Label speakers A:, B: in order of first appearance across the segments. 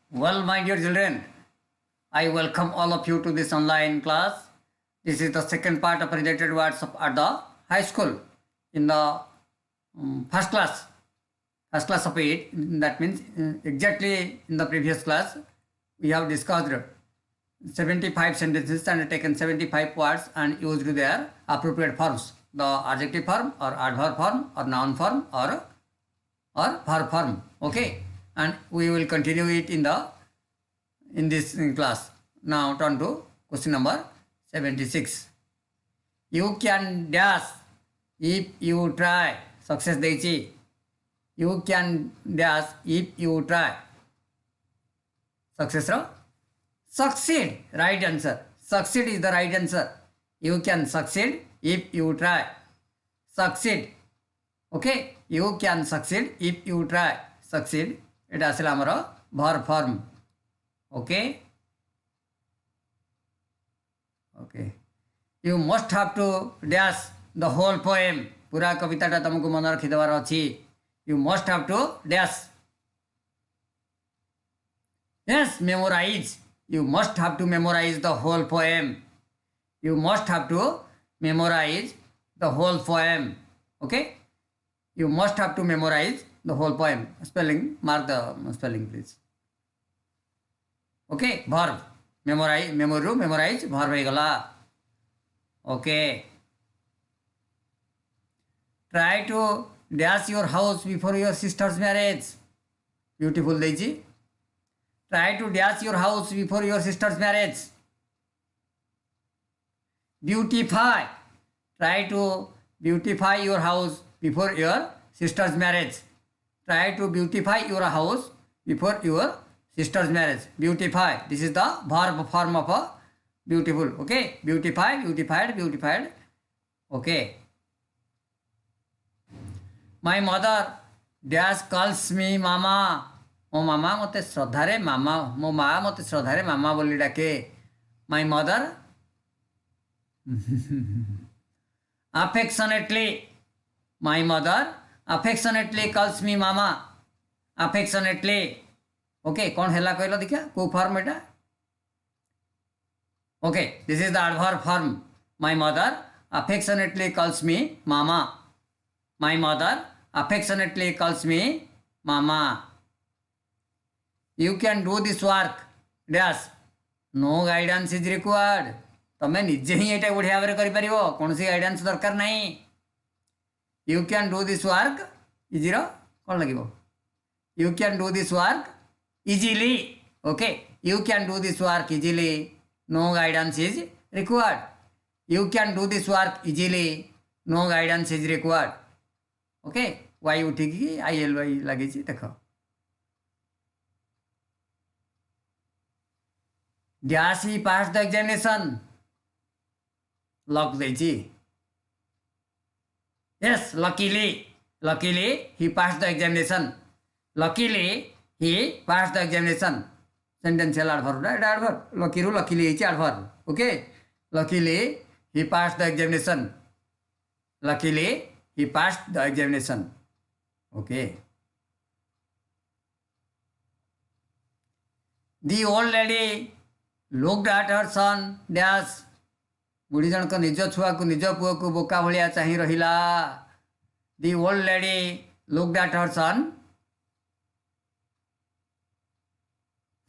A: Well, my dear children, I welcome all of you to this online class. This is the second part of related words at the high school in the first class of it. That means exactly in the previous class, we have discussed 75 sentences and taken 75 words and used their appropriate forms. The adjective form or adverb form or noun form or verb form. Okay, and we will continue it in this class. Now turn to question number 76. You can dash if you try. Success ଦେଇଛି. You can dash if you try. Success ର succeed. Right answer. Succeed is the right answer. You can succeed if you try. Succeed. Okay. You can succeed if you try. Succeed. এটা আসলে আমার verb form. Okay. Okay. You must have to dash the whole poem. पूरा कविताटा तुमको मन रखिदेवार अच्छी. You must have to dash. Yes, memorize. You must have to memorize the whole poem. You must have to memorize the whole poem. Okay. You must have to memorize the whole poem. Spelling, mark the spelling please. Okay, verb. Memorize, memorize, verb होइगला. Okay. Try to dash your house before your sister's marriage. Beautiful देजी. Try to dash your house before your sister's marriage. Beautify. Try to beautify your house before your sister's marriage. Try to beautify your house before your sister's marriage. Beautify. This is the verb form of a beautiful. Okay. Beautify, beautified, beautified. Okay. My mother dash calls me mama. ମୋ ମାମା ମୋତେ ଶ୍ରଦ୍ଧାରେ ମାମା ମୋ ମା ମୋତେ ଶ୍ରଦ୍ଧାରେ ମାମା ବୋଲି ଡାକେ. My mother affectionately. My mother affectionately calls me mama. Affectionately. Okay, कौन हैला कहला देखिया को form Etah. Okay, this is the adverb form. My mother affectionately calls me mama. My mother affectionately calls me mama. You can do this work dash. No guidance is required. तमें निजे ही एटा बढ़िया भाव कर पारिबो. कोनसी गाइडेंस दरकार नहीं. You can do this work easy रो कौन लगिबो. You can do this work easily. Okay. You can do this work easily. No guidance is required. You can do this work easily. No guidance is required. Okay. Why उठिकी ILY लगी देखो. Dash he passed the examination. Lock देजी. Yes, luckily he passed the examination. Luckily he passed the examination. Sentential adverb, right? Adverb. Luckily is adverb. Okay. Luckily he passed the examination. Luckily he passed the examination. Okay. The old lady looked at her son dash. बुढ़ी जनक निज छुआ को निज पुओ को बोका भलिया चाहि रहिला. The old lady looked at her son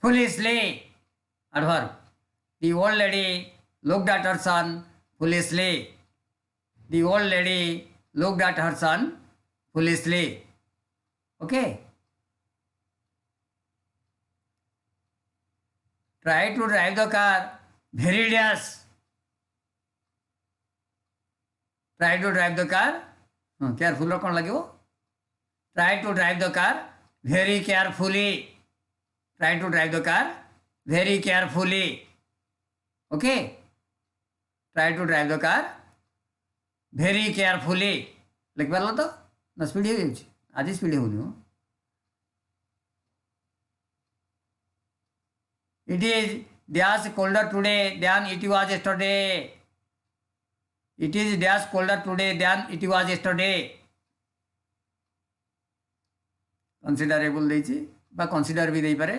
A: foolishly. Adverb. The old lady looked at her son foolishly. The old lady looked at her son foolishly. Okay. Try to drive the car very dash. Try to drive the car. Careful कौन लगे वो. Try to drive the car very carefully. Try to drive the car very carefully. Okay. Try to drive the car very carefully. लिख पारल तो ना speed हो जाउछि. आज speed होनी हो. It is dash colder today than it was yesterday. It is dash colder today than it was yesterday. Considerable देछि बा consider भी देई पारे.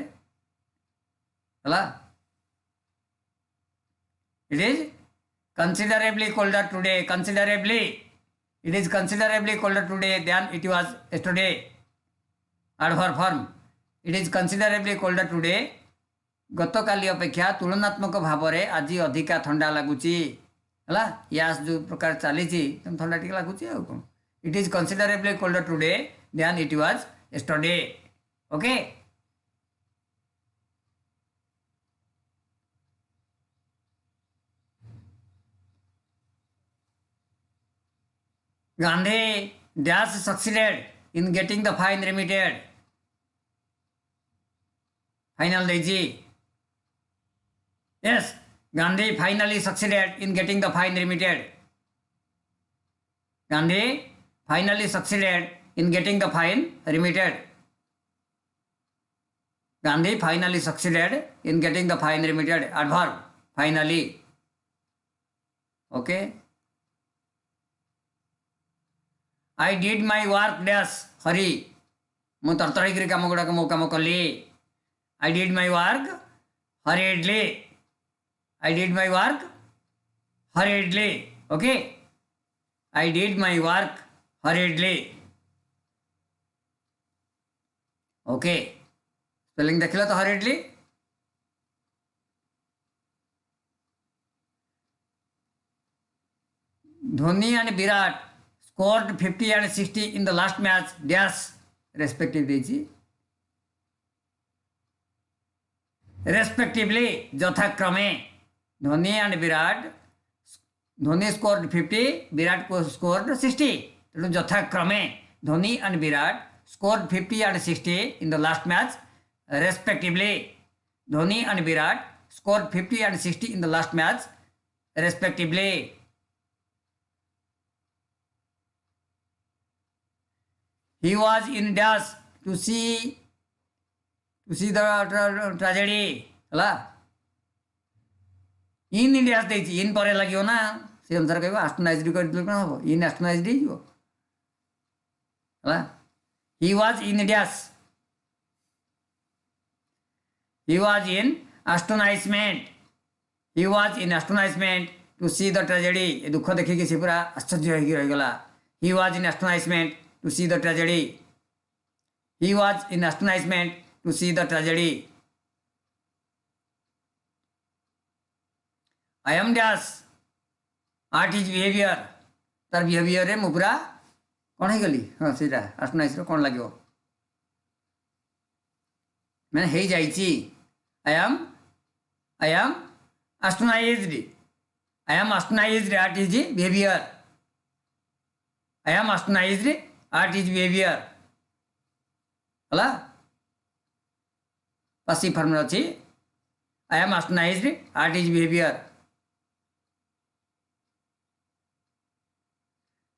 A: हला it is considerably colder today. Considerably, it is considerably colder today than it was yesterday. Adverb form, it is considerably colder today. गतकाली अपेक्षा तुलनात्मक भाव में आज अधिका ठंडा लगुच है यास जो प्रकार चली ठंडा टी लगुच कौन it is considerably colder today than it was yesterday okay Gandhi dash succeeded in getting the fine remitted final देजी Yes, Gandhi finally succeeded in getting the fine remitted. Gandhi finally succeeded in getting the fine remitted. Gandhi finally succeeded in getting the fine remitted. Adverb, finally. Okay. I did my work dash hurry. ମୁଁ ତରତର କାମ ଗୁଡ଼ାକ ମୋ କାମ କଲି I did my work hurriedly. I did my work hurriedly. Okay. I did my work hurriedly. Okay. Spelling देखिला तो hurriedly. Dhoni and Virat scored 50 and 60 in the last match dash respectively. Respectively, यथाक्रमे Dhoni and Virat Dhoni scored 50 Virat को scored 60 तेणु यथाक्रमे Dhoni and Virat scored 50 and 60 in the last match respectively Dhoni and Virat scored 50 and 60 in the last match respectively he was in dash to see the tragedy हला in India देछि इन परे लागियो ना से अनुसार कहबो एस्टोनाइज्ड कर दिल कोन हो इन एस्टोनाइज्ड हिजो हला he was in dash he was in astonishment to see the tragedy ए दुख देखि के से पूरा आश्चर्य होई रह गेला he was in astonishment to see the tragedy he was in astonishment to see the tragedy I am dash art his behavior तार बिहेवियर रे मु पूरा कौन है गली हाँ सीधा एस्टोनाइज रो कौन लगे मैंने हे जाइची I am astonished at his behavior I am astonished at his behavior हला passive form रे अछि I am astonished at his behavior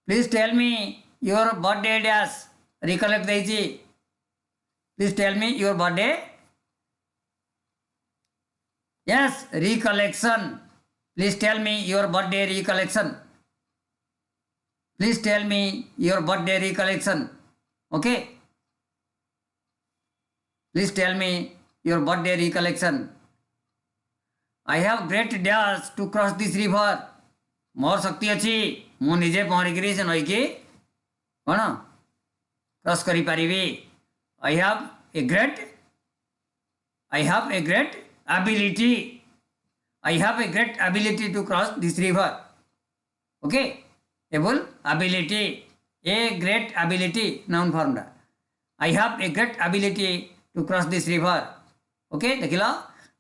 A: Please tell me your birthday dash. Recollect देइछि. Please tell me your birthday. Yes, recollection. Please tell me your birthday recollection. Please tell me your birthday recollection. Okay. Please tell me your birthday recollection. I have great dash to cross this river. मोर शक्ति अच्छी मु निजे पहरिकी से नई की कौन cross करी पारिबी I have a great ability to cross this river okay able ability a great ability noun form da I have a great ability to cross this river okay देखिला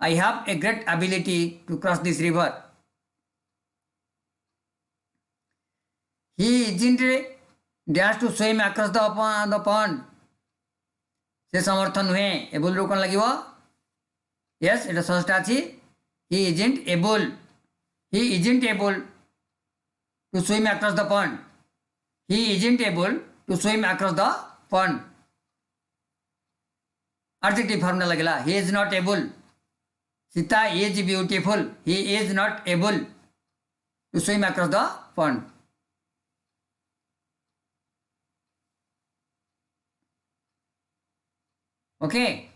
A: I have a great ability to cross this river He isn't dash to swim across the pond. से समर्थन हुए able रो कोन लागिवो yes एटा सस्ता अछि he isn't able to swim across the pond he isn't able to swim across the pond adjective form लागला he is not able Sita is beautiful he is not able to swim across the pond Okay.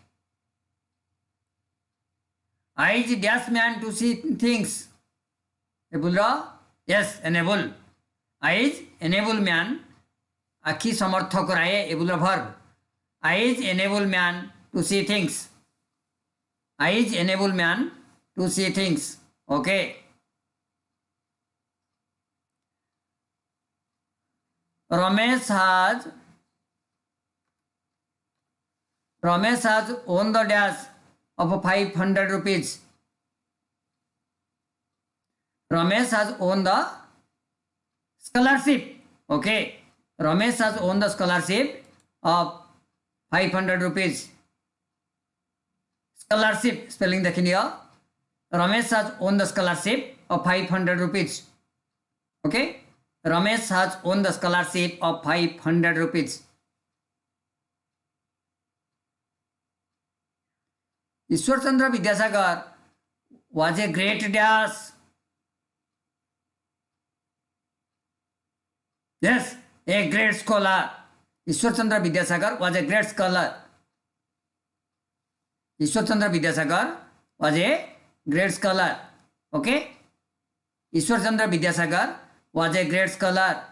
A: eyes dash man to see things. Able रा yes enable. Eyes enable man आखि समर्थ कराए able रा verb. Eyes enable man to see things. Eyes enable man to see things. Okay. Ramesh has won the dash of 500 rupees. Ramesh has won the scholarship. Okay. Ramesh has won the scholarship of 500 rupees. Scholarship spelling देखिए. Ramesh has won the scholarship of 500 rupees. Okay. Ramesh has won the scholarship of 500 rupees. Ishwar Chandra Vidyasagar was a great dash. Yes, a great scholar. Ishwar Chandra Vidyasagar was a great scholar. Ishwar Chandra Vidyasagar was a great scholar. Okay? Ishwar Chandra Vidyasagar was a great scholar.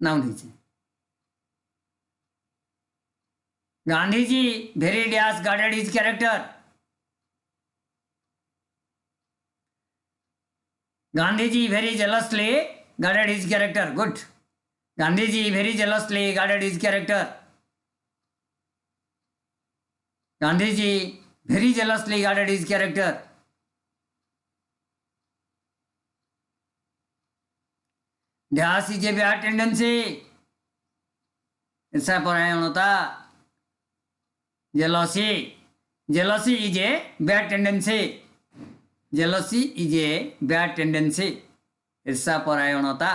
A: Noun लीजिए. Gandhiji very dash guarded his character. Gandhiji very jealously guarded his character. Good. Gandhiji very jealously guarded his character. Gandhiji very jealously guarded his character. Dash is a bad tendency. ऐसा परायणता. Jealousy. Jealousy is a bad tendency. Jealousy is a bad tendency. ईर्षा परायणता.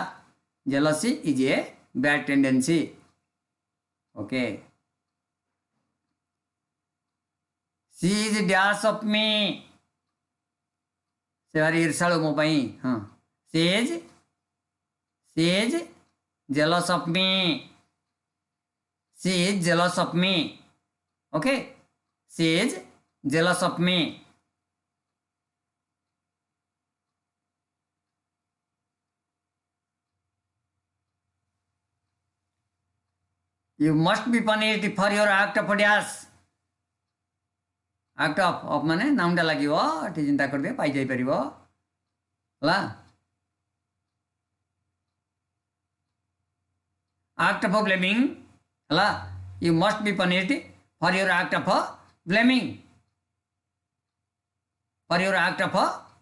A: Jealousy is a bad tendency. Okay. She is dash of me. से भारी ईर्षाळु मो पई. हाँ. She is jealous of me. She is jealous of me. Okay. She is jealous of me. You must be punished for your act of dash. Act of माने नाम टा लागिवो eighty चिंता कर दे पाई जाई परिवो ला act of blaming La you must be punished for your act of blaming. For your act of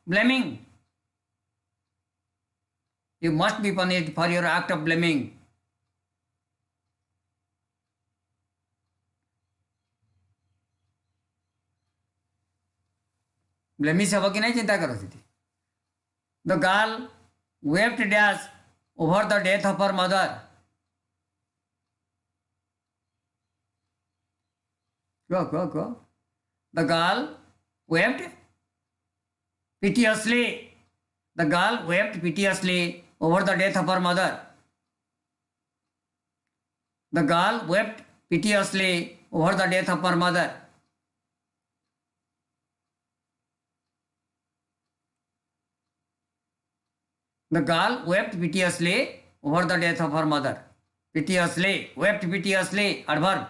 A: blaming. You must be punished for your act of blaming. Blemish habo ki nahi chinta karo siti. The girl wept dash over the death of her mother. Go. The girl wept piteously. The girl wept piteously over the death of her mother. The girl wept piteously over the death of her mother. The girl wept piteously over the death of her mother. Piteously, wept piteously, adverb.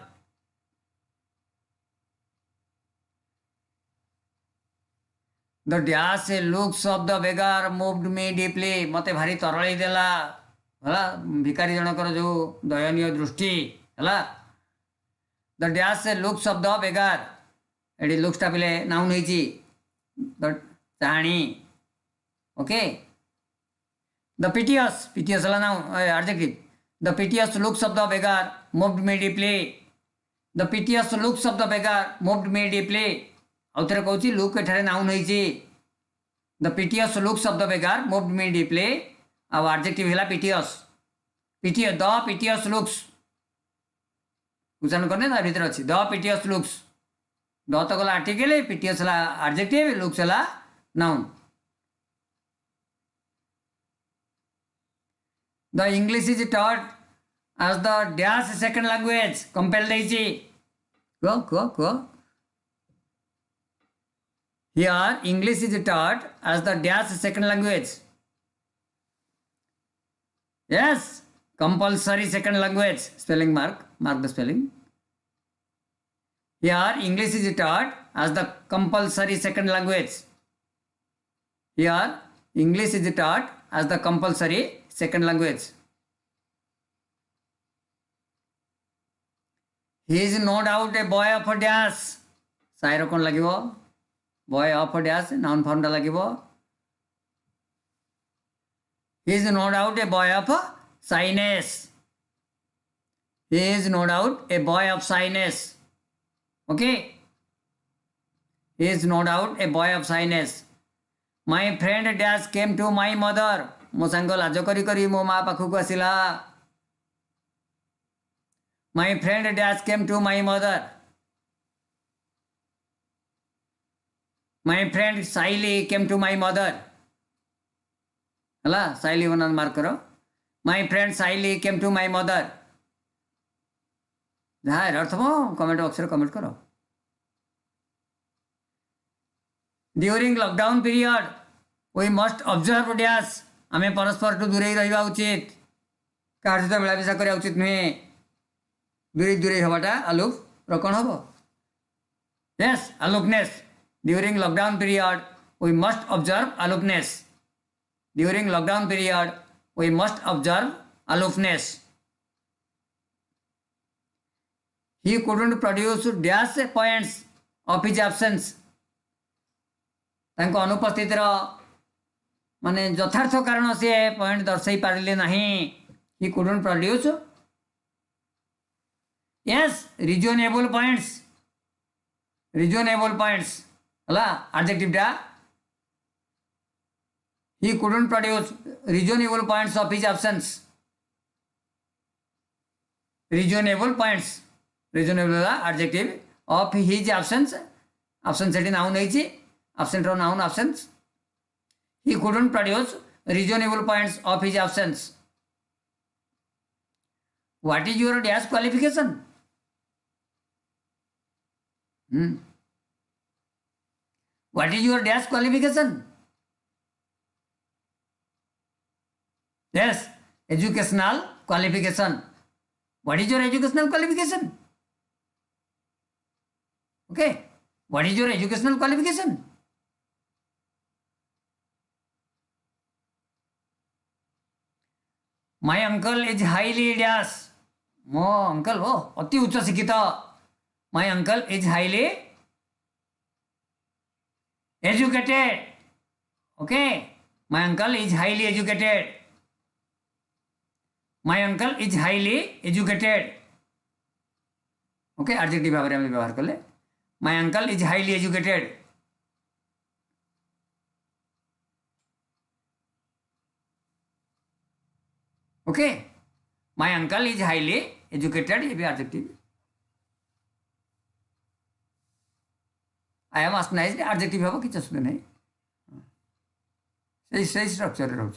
A: The dash looks of the beggar moved me deeply. मते भारी तरळई देला हला भिकारी जनकर जो दयनीय दृष्टि हला. The dash looks of the beggar एडी looks टा पिले नाउन हेची द चाहणी. Okay. The piteous हला noun adjective. The piteous looks of the beggar moved me deeply. The piteous looks of the beggar moved me deeply. आउथरे कहूची लुक एठारे नाउन होईची. The piteous looks of the beggar moved me deeply. अब adjective हेला piteous. Piteous, the piteous looks. उच्चारण करने ता भीतर अछि. The piteous looks. The तो गला article, piteous Hella adjective, looks Hella noun. The English is taught as the dash second language. Compel देइची. Go. Here, English is taught as the dash second language. Yes, compulsory second language. Spelling mark the spelling. Here, English is taught as the compulsory second language. Here, English is taught as the compulsory second language. He is no doubt a boy of a dash. Sairo kon lagibo? Boy of a dash, noun form da lagibo. He is no doubt a boy of a shyness. He is no doubt a boy of shyness. Okay? He is no doubt a boy of shyness. My friend dash came to my mother. Mo sango lajo kari kari mo ma pakhuku asila. My friend dash came to my mother. My friend shyly came to my mother. Hala, shyly one mark karo. My friend shyly came to my mother. जहाँ अर्थ मो comment box रे comment करो. During lockdown period, we must observe dash. आमे परस्पर to दूरे रहिबा उचित. Car सहित मिलामिशा करिया उचित नुहे. दूरे दूरे हवाटा आलोक रकण हबो. Yes, aloofness. During lockdown period, we must observe aloofness. During lockdown period, we must observe aloofness. He couldn't produce dash points of his absence. तांको अनुपस्थित माने यथार्थ कारण से पॉइंट दर्शाई पारिले नहीं. He couldn't produce. Yes, reasonable points. Reasonable points. Hala, adjective da. He couldn't produce reasonable points of his absence. Reasonable points. Reasonable adjective of his absence. Absence is noun है. Absent or noun absence. He couldn't produce reasonable points of his absence. What is your dash qualification? What is your dash qualification? Yes, educational qualification. What is your educational qualification? Okay, what is your educational qualification? My uncle is highly dash. मो uncle वो अति उच्च शिक्षित. My uncle is highly educated. Okay, my uncle is highly educated. My uncle is highly educated. Okay, adjective भाव रे हम व्यवहार करले. My uncle is highly educated. Okay, my uncle is highly educated. ये भी adjective. I am astonished adjective भाव किछ असुविधा नहीं. सही स्ट्रक्चर रहउछ.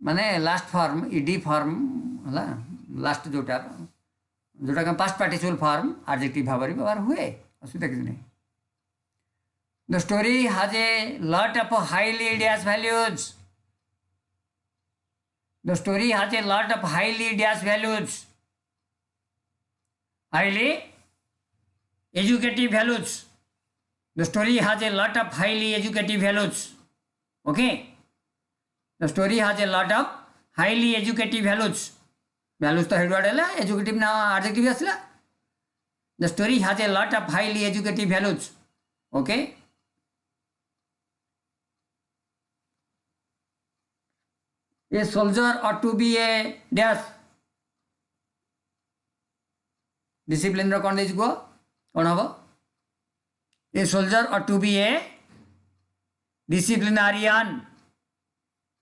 A: माने लास्ट फॉर्म ईडी फॉर्म हला लास्ट जोटा का पास्ट पार्टिसिपल फॉर्म एडजेक्टिव भाव रे व्यवहार हुए. असुविधा किछ नहीं. The story has a lot of highly dash values. The story has a lot of highly dash values. Highly educative values. The story has a lot of highly educative values. Okay. The story has a lot of highly educative values. Values तो head word है ला. Educative ना adjective असला. The story has a lot of highly educative values. Okay. A soldier ought to be a dash. Discipline रो कौन देज को कौन हबो? A soldier ought to be a disciplinarian.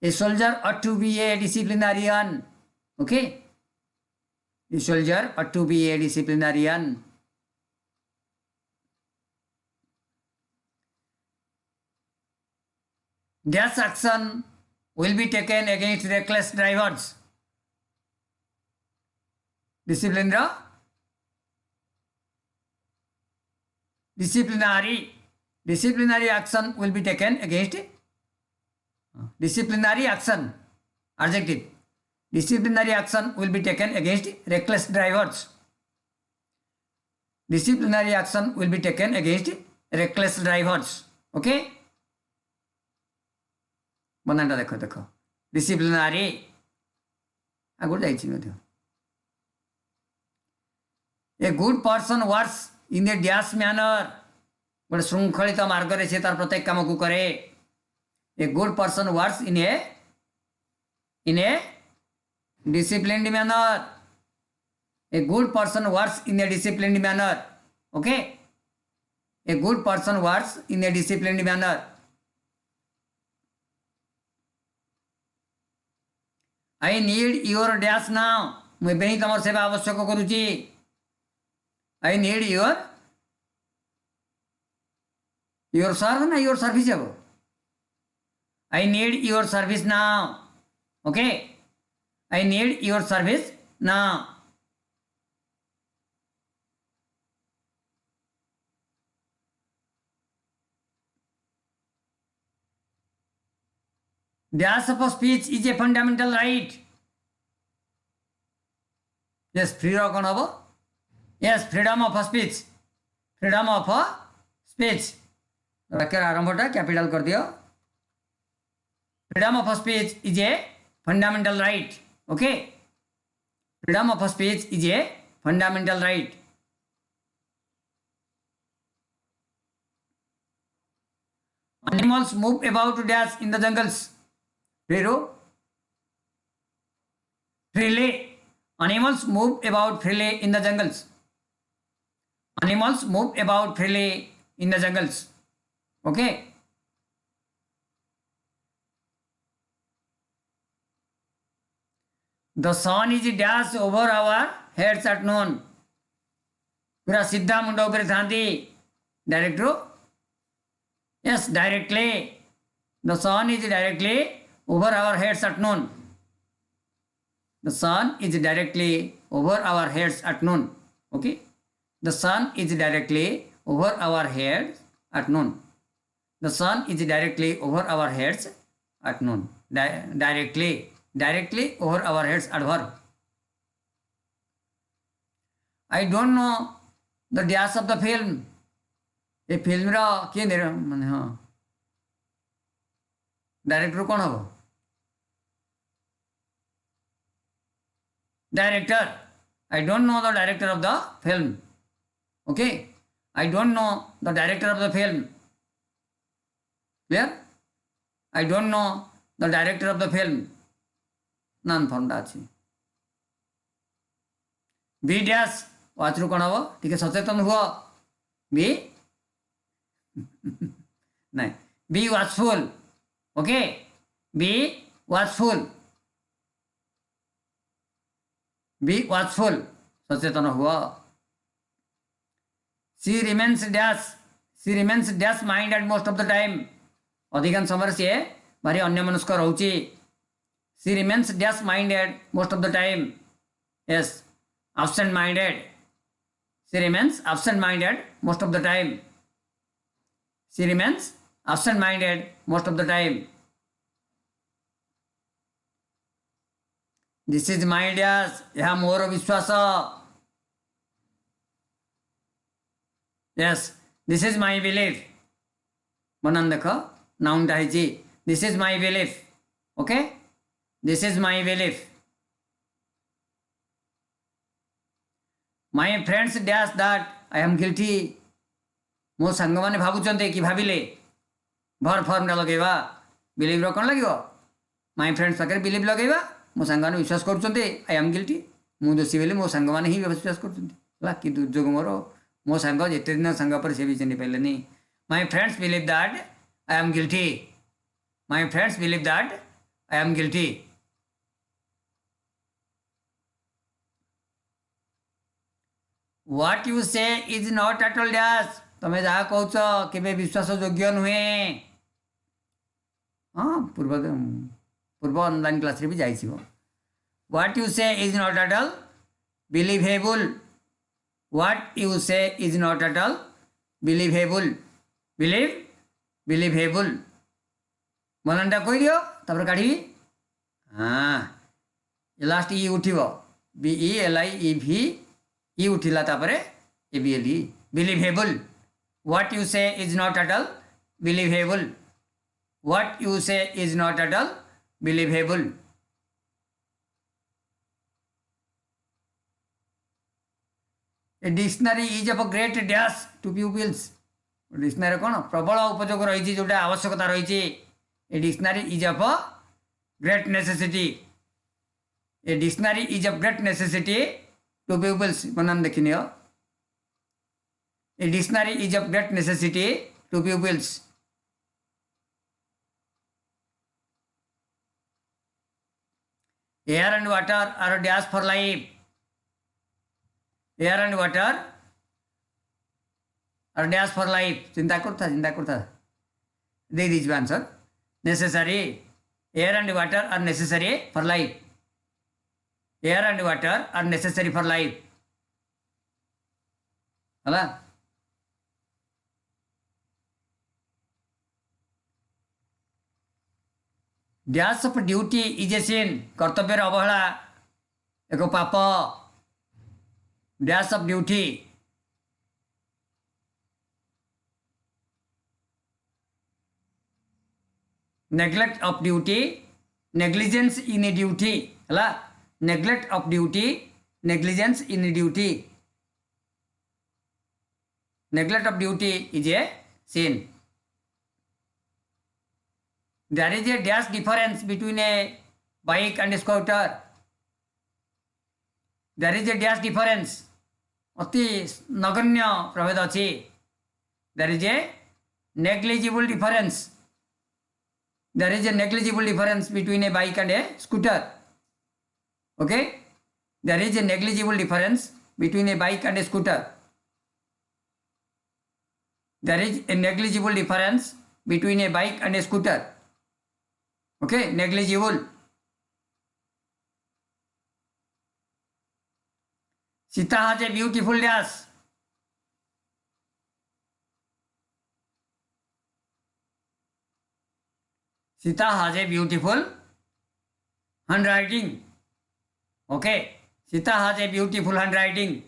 A: A soldier ought to be a disciplinarian. Okay? A soldier ought to be a disciplinarian. Dash action will be taken against reckless drivers. Disciplinary disciplinary action will be taken against disciplinary action adjective. Disciplinary action will be taken against reckless drivers. Disciplinary action will be taken against reckless drivers. Okay, बनाटा देख देख disciplinary आगु जाइछि मध्य. A good person works in a dash manner. गोटे श्रृंखलित मार्ग रे से तार प्रत्येक काम को करे. A good person works in a disciplined manner. A good person works in a disciplined manner. Okay, a good person works in a disciplined manner. I need your dash now. मैं बेही तमर सेवा आवश्यक करूची. I need your serve ना your service है वो. I need your service now. Okay, I need your service now. Dash of speech is a fundamental right. Yes, freedom कौन होगा? Yes, freedom of speech. Freedom of speech. वाक्य आरंभटा capital कर दियो. Freedom of speech is a fundamental right. Okay. Freedom of speech is a fundamental right. Animals move about dash in the jungles. Freely. Animals move about freely in the jungles. Animals move about freely in the jungles. Okay. The sun is dash over our heads at noon. पूरा सीधा मुंडा ऊपर थांती. Director. Yes, directly. The sun is directly over our heads at noon. The sun is directly over our heads at noon. Okay. The sun is directly over our heads at noon. The sun is directly over our heads at noon. Directly over our heads adverb. I don't know the dash of the film. A film रा किए निर माने हाँ. Director कौन होगा? Director. I don't know the director of the film. Okay. I don't know the director of the film. Clear? I don't know the director of the film. Non form दाची. Be dash. वाचरु कौन होगा? ठीक है सचेतन हुआ. Be नहीं. Be watchful. Okay. Be watchful. Be watchful. सचेतन हुआ. She remains dash. She remains dash minded most of the time. अधिकांश समय से भारी अन्यमनस्क रहउची. She remains dash minded most of the time. Yes. Absent minded. She remains absent minded most of the time. She remains absent minded most of the time. This is my dash. यह मोर विश्वास. Yes. This is my belief. बनन देखो noun डाइजी. This is my belief. Okay. This is my belief. My friends dash that I am guilty. मो सांग माने भाबुचंते कि भाबिले भर फॉर्म लगेवा. बिलीव रो कोन लागिवो? माय फ्रेंड्स पाकर बिलीव लगेवा. मो सांग माने विश्वास करूचंते आई एम गिल्टी. मु दोषी बेले मो सांग माने ही विश्वास करूचंते. ला कि दुर्जोग मोरो मो सांग जेते दिन सांग पर से भी चिन्ह पेलेनी. My friends believe that I am guilty. My friends believe that I am guilty. What you say is not at all dash. तमे जहाँ कहूच केबे विश्वास योग्य नुहे. हाँ पूर्व ऑनलाइन क्लास रे भी जाइछि हो. What you say is not at all believable. What you say is not at all believable. Believe believable मननटा कही दियो तापर काढ़ी हाँ लास्ट ई उठिबो BELIEV ई उठिला तापर ABLE believable what you say is not at all believable what you say is not at all believable a dictionary is of great dash to pupils dictionary कौन प्रबल उपयोग रही जोटा आवश्यकता रही a dictionary is of great necessity a dictionary is of great necessity to pupils बनान देखिए a dictionary is of great necessity to pupils air and water are dash for life air and water are dash for life चिंता करता दे दीजिए answer necessary air and water are necessary for life air and water are necessary for life है dash of duty is a sin कर्तव्य अवहेला एक पाप dash of duty neglect of duty negligence in a duty है neglect of duty negligence in a duty neglect of duty is a sin there is a dash difference between a bike and a scooter there is a dash difference अति नगण्य प्रभेद अच्छी there is a negligible difference there is a negligible difference between a bike and a scooter okay there is a negligible difference between a bike and a scooter there is a negligible difference between a bike and a scooter okay negligible Sita has a beautiful dash Sita has a beautiful handwriting okay Sita has a beautiful handwriting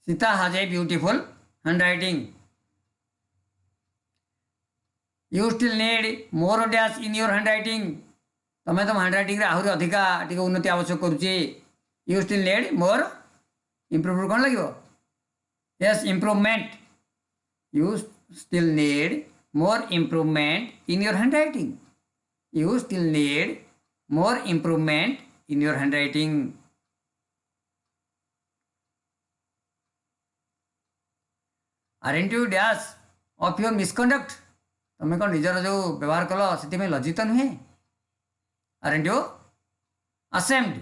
A: Sita has a beautiful handwriting you still need more dash in your handwriting तमें तुम handwriting रे आहुरी अधिका टिके उन्नति आवश्यक करूची you still need more improve कौन लगिवो yes improvement you still need more improvement in your handwriting you still need more improvement in your handwriting aren't you dash of your misconduct तुम्हें कौन निजर जो व्यवहार कल से लज्जित नुहे aren't you ashamed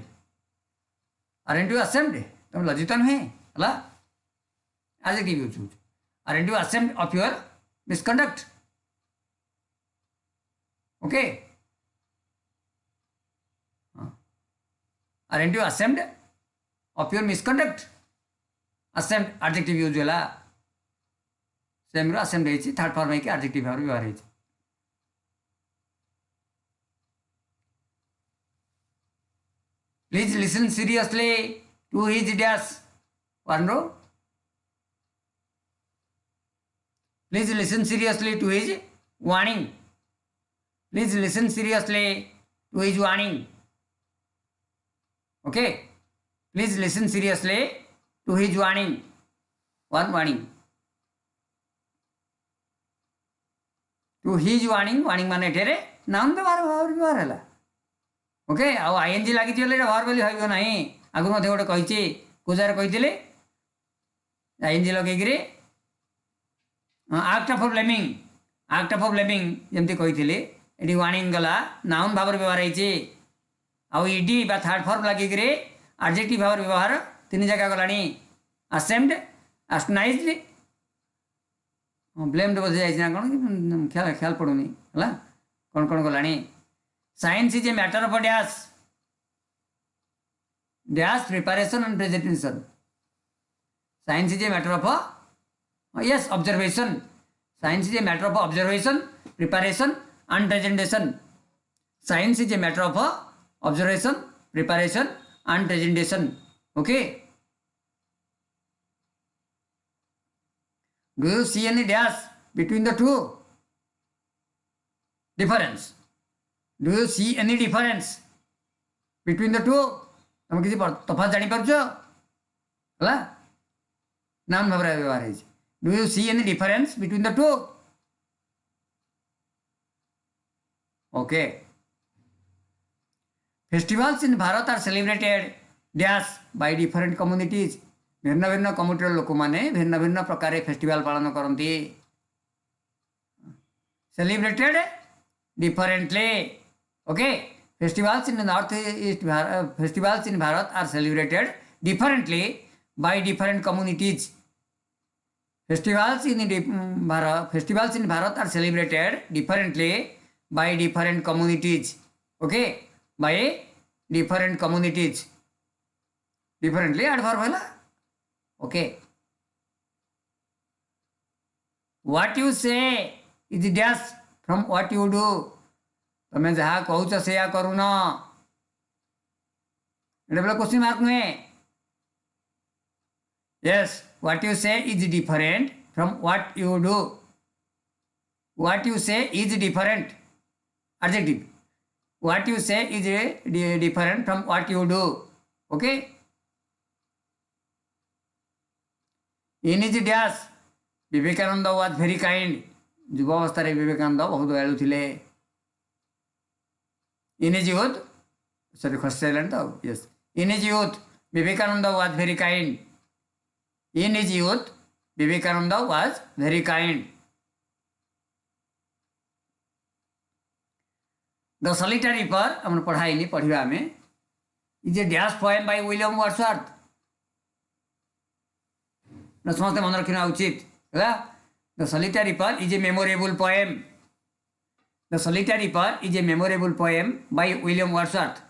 A: aren't you ashamed तुम लज्जित नुहे है adjective use aren't you ashamed of your misconduct okay aren't you ashamed of your misconduct ashamed adjective use है सेम रो ashamed है थर्ड फॉर्म है कि adjective भाव व्यवहार है Please listen seriously to his dash. One row. Please listen seriously to his warning. Please listen seriously to his warning. Okay. Please listen seriously to his warning. One warning. To his warning. Warning माने ठेरे noun व्यवहार है okay आउ ING लगी भार बोली भाव ना आगु मत गोटे कही पूजार कही आईएनजी लगे आक्ट ऑफ ब्लेमिंग जमती कही ये वार्निंग गला नाउन भाव व्यवहार होती आउ इडी बा थर्ड फॉर्म लगे एडजेक्टिव भाव व्यवहार तीन जगह गलानी असेम्ड एस्टनाइज्ड ब्लेम्ड बोझे जाए कौन ख्याल पड़ूनी है कौन कौन गलानी Science is a matter of a dash preparation and presentation. Science is a matter of a yes observation. Science is a matter of observation, preparation and presentation. Science is a matter of observation, preparation and presentation. Okay. Do you see any dash between the two? Difference. Do you see any difference between the two? तुम किसी तफात जानी पार्छ हला नाम भाव व्यवहार है. Do you see any difference between the two? Okay. Festivals in Bharat are celebrated dash by different communities. भिन्न भिन्न कम्युनिटी लोक मैंने भिन्न भिन्न प्रकार फेस्टिवल पालन करती. Celebrated differently. Okay. Festivals in North East festivals in Bharat are celebrated differently by different communities. Festivals in Bharat are celebrated differently by different communities. Okay, by different communities. Differently adverb है ना. Okay. What you say is dash from what you do. तुम्हें जहाँ कहूच से या करू न एटा बोले question mark नुहे. Yes, what you say is different from what you do. What you say is different. Adjective. What you say is different from what you do. Okay. In his dash, Vivekananda was very kind. युवावस्था विवेकानंद बहुत दयालु थे. In his youth, sorry, first silent though. Yes. In his youth, Vivekananda was very kind. In his youth, Vivekananda was very kind. The Solitary Reaper, हमने पढ़ाई नहीं पढ़िया में, is a dash poem by William Wordsworth. न समझते मन रखना उचित है. The Solitary Reaper is a memorable poem. The Solitary Reaper is a memorable poem by William Wordsworth.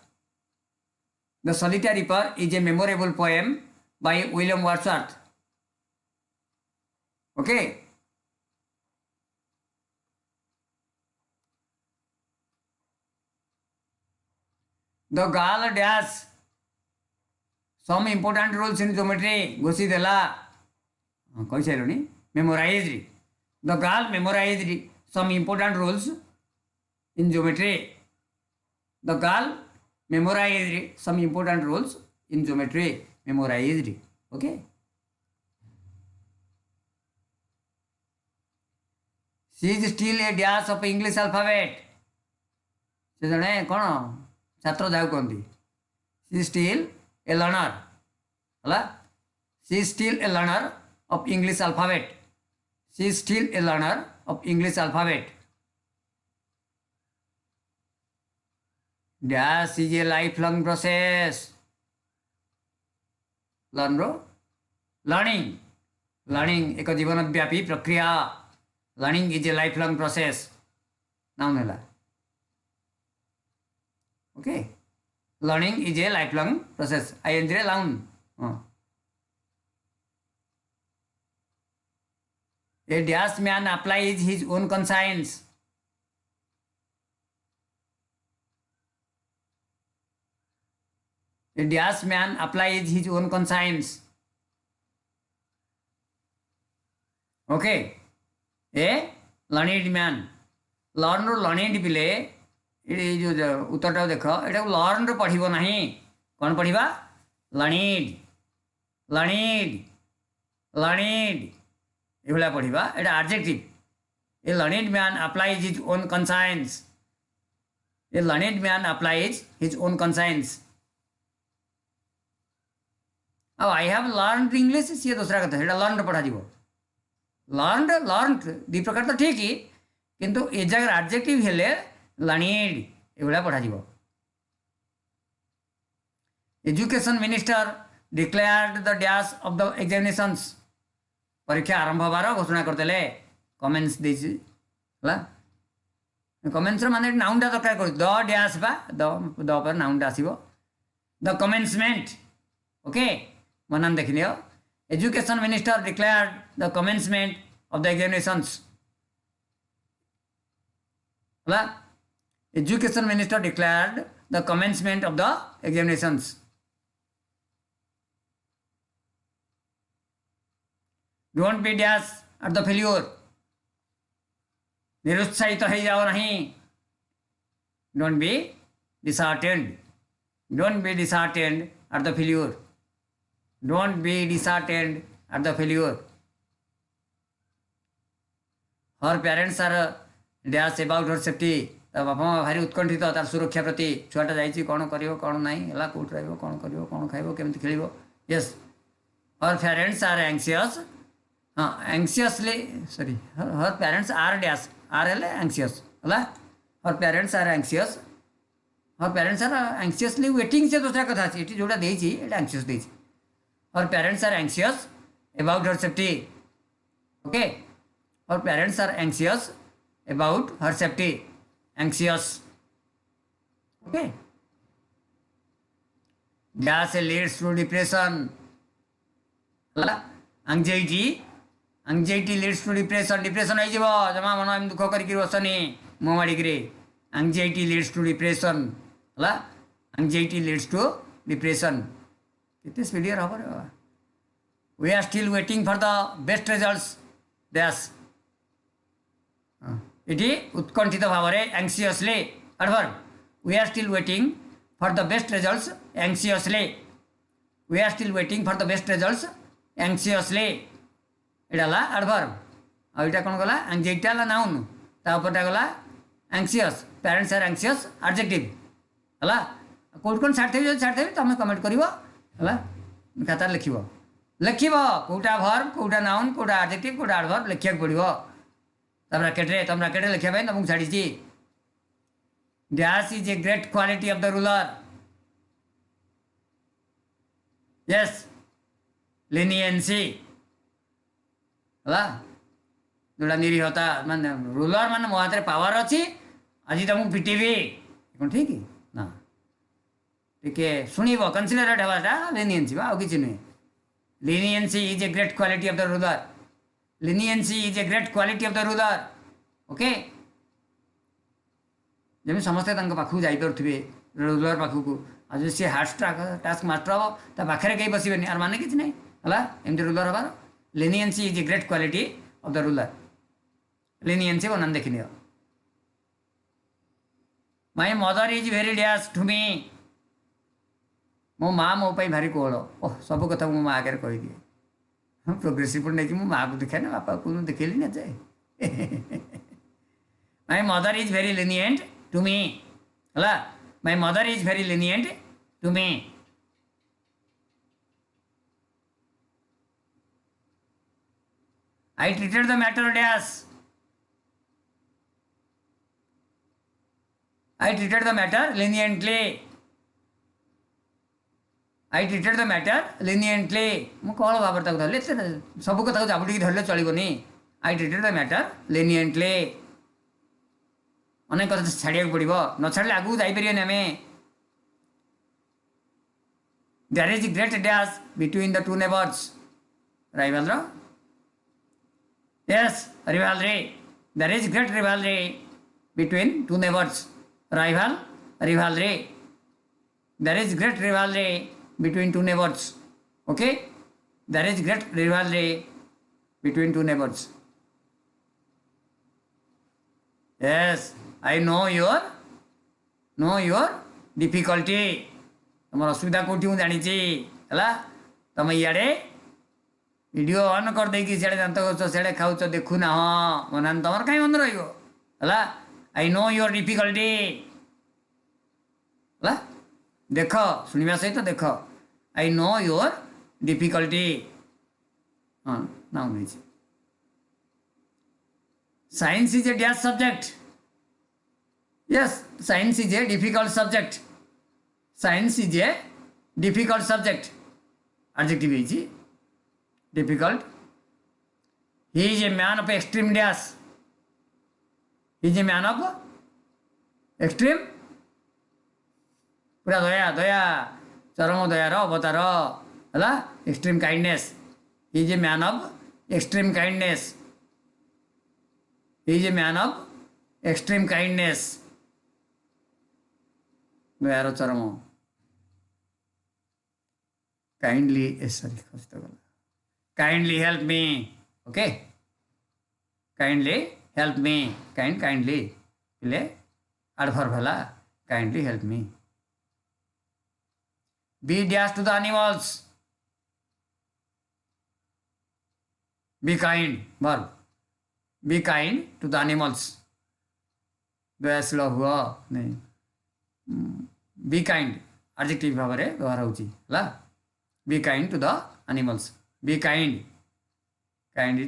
A: The Solitary Reaper is a memorable poem by William Wordsworth. Okay. The girl dash some important rules in geometry. Gosi dela. कौन से नहीं? Memorized. The girl memorized some important rules in geometry. The girl memorized some important rules in geometry. Memorized. Okay. She is still a dash of English alphabet. से जने कौन छात्र जाऊ कहती. She is still a learner. हला. She is still a learner of English alphabet. She is still a learner of English alphabet. Dash is a lifelong process. Learn bro. Learning. Learning एक जीवन व्यापी प्रक्रिया. Learning is a lifelong process. Noun है. Okay. Learning is a lifelong process. ing noun. A dash man applies his own conscience. A dash man applies his own conscience. Okay. A learned man. Learn or learned पिले ये जो उत्तरटा देखो एटा learn रो पढ़िबो नहीं. कौन पढ़िबा? learned. learned. learned. ये भला पढ़िबा एटा adjective. A learned man applies his own conscience. A learned man applies his own conscience. अब I have learned English ये दूसरा कथा एटा learned पढ़ा जीवो. learned दी प्रकार तो ठीक ही किंतु ए जगह adjective हेले learned ये भला पढ़ा जीवो. Education minister declared the dash of the examinations. परीक्षा आरंभ होबार घोषणा करदेले. कमेंट्स देछि हला. कमेंट्स रो माने नाउनटा दरकार कर द डैश बा द पर नाउनटा आसीबो. The commencement. ओके बनान देखिलियो. Education minister declared the commencement of the examinations. ହେଲା education minister declared the commencement of the examinations don't be dash at the failure निरुत्साहित हो जाओ नहीं don't be disheartened don't be disheartened at the failure don't be disheartened at the failure her parents are dash about her safety ता बापा माँ भारी उत्कंठित तार सुरक्षा प्रति छुआटा जाइए कौन कर कौन ना है कौट रहा कौन कर कौन खाइब केमती खेल yes her parents are anxious हाँ anxiously sorry her parents are dash are हेले anxious है her parents are anxious her parents are anxiously waiting से दूसरा कथा ये जोड़ा देची ये anxious देची her parents are anxious about her safety okay her parents are anxious about her safety anxious okay dash leads to depression anxiety anxiety leads to depression depression हो जीवो जमा मन एम दुख करिक बसनी मो माड़िक anxiety leads to depression है anxiety leads to depression कितने स्पीड हम we are still waiting for the best results dash इटी उत्कंठित भाव में anxiously adverb we are still waiting for the best results anxiously we are still waiting for the best results anxiously Itala adverb आ इटा कौन गला anxiety ला noun ता ऊपर गला anxious parents are anxious adjective हला code कोन छाड़ते तुम कमेंट करिवो हला खाता लिखिवो लिखिवो Kota verb Kota noun Kota adjective Kota adverb लिखिया पड़िवो तब ब्रैकेट लिखिया भाई तुमको छाड़ी dash is a great quality of the ruler yes leniency हला जोड़ा निरीहता माने रूलर माने मो हाथ पावर अच्छी आज तुमको पिटेबी कौन ठीक ना टिके शुणव कनसीडरेट हवाटा लेनिएंसी आ कि नुहे leniency is a great quality of the ruler leniency is a great quality of the ruler okay जब समस्ते पाखु जापे रूलर पाखक आज सी हार्ड टास्क मास्टर हम ता पाखे कहीं बसबे आर माने कि नहीं है एमती रूलर हबार leniency is a great quality of the ruler leniency बनान देखी नि my mother is very dash to me मो माँ मो भारी कोहल ओह सब कथा मो माँ आगे कहीदिए प्रोग्रेसिव पढ़ने की माँ को दिखाए ना पापा को देखेली ना जाए my mother is very lenient to me है my mother is very lenient to me I treated the matter dash I treated the matter leniently I treated the matter leniently मु कौन भाव धरले सब कथा जाबुटी धरले चलनी I treated the matter leniently अनेक कथा छाड़िया पड़ो न छाड़े आगू जापर आम there is great dash between the two neighbours rival yes rivalry there is great rivalry between two neighbours rivalry there is great rivalry between two neighbors okay there is great rivalry between two neighbors yes I know your difficulty तुम असुविधा कौटी हूँ जानी है तुम इे video on कर दे कि दात गच से खाऊ देखु ना हाँ मना तुम कहीं मन रहा आई नो योर डिफिकल्टी है देख शुणा सहित देख आई नो योर डिफिकल्टी हाँ ना science is a dash subject yes science is a difficult subject science is a difficult subject adjective is difficult he is a man of extreme dash he is a man of extreme पूरा दया दया चरम दयार अवतार है extreme kindness is a man of extreme kindness is a man of extreme kindness दयार चरम kindly sorry खस्त गला kindly help me okay kindly help मी काइंडली पिले एडवर्ब हला kindly help me be dash to the animals be kind verb be kind to the animals दयाशील हुआ नहीं be kind adjective भाव में व्यवहार होला be kind to the animals be kind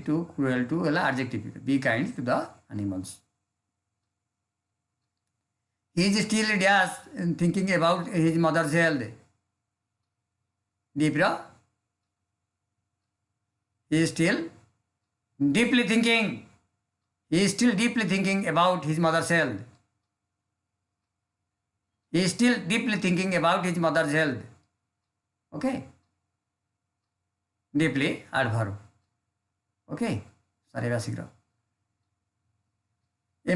A: to cruel to है adjective be kind to the animals he is still dash thinking about his mother's health deep he is still deeply thinking about his mother's health. He is still deeply thinking about his mother's health. Okay. Deeply adverb. Okay. Sorry, Vasikra. A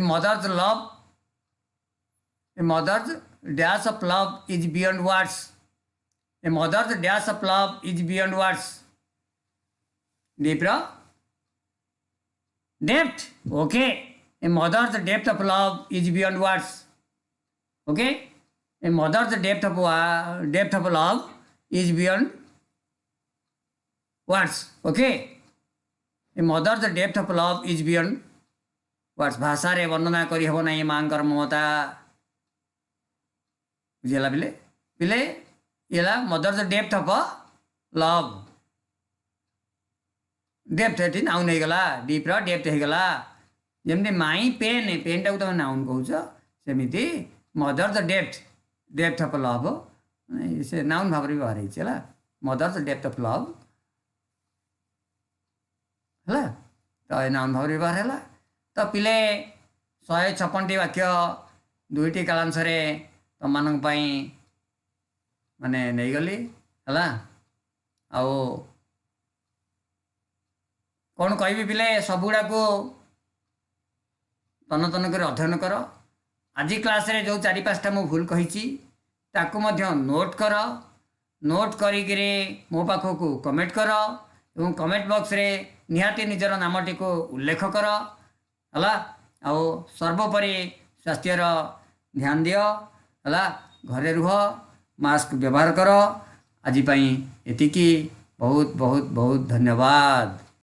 A: mother's dash of love is beyond words. A mother's dash of love is beyond words. Deeper depth. Okay. A mother's depth of love is beyond words. Okay. A mother's depth of love is beyond words. Okay. A mother's depth of love is beyond words. भाषा रे वर्णना करी हबो नाही मांकर ममता बुझेला पिले पिले येला mother's depth of love depth एटी नाउन हेगला डीप र डेप्थ हेगला जेमते माई पेन टाको त नाउन कहउछ सेमिति मदर्स डेप्थ ऑफ लव से नाउन भाव रे व्यवहार हैछ हला मदर्स डेप्थ ऑफ लव हला त नाउन भाव रे व्यवहार हला त पिले 156 वाक्य दुईटी कालांश रे तमनक पई माने नै गली हला आओ कौन कहि पिले सबुड़ा को तन तन कर अध्ययन कर आज क्लास रे जो 4-5टा मु भूल कहिची ताकू मध्य नोट कर नोट करी मो पाखो को कमेंट कर एवं कमेंट बॉक्स रे निहाती निजर नामटी को उल्लेख कर हला आओ सर्वोपरि स्वास्थ्य ध्यान दियो हला घरे रुह मास्क व्यवहार कर आज पई एतिकी बहुत बहुत बहुत धन्यवाद।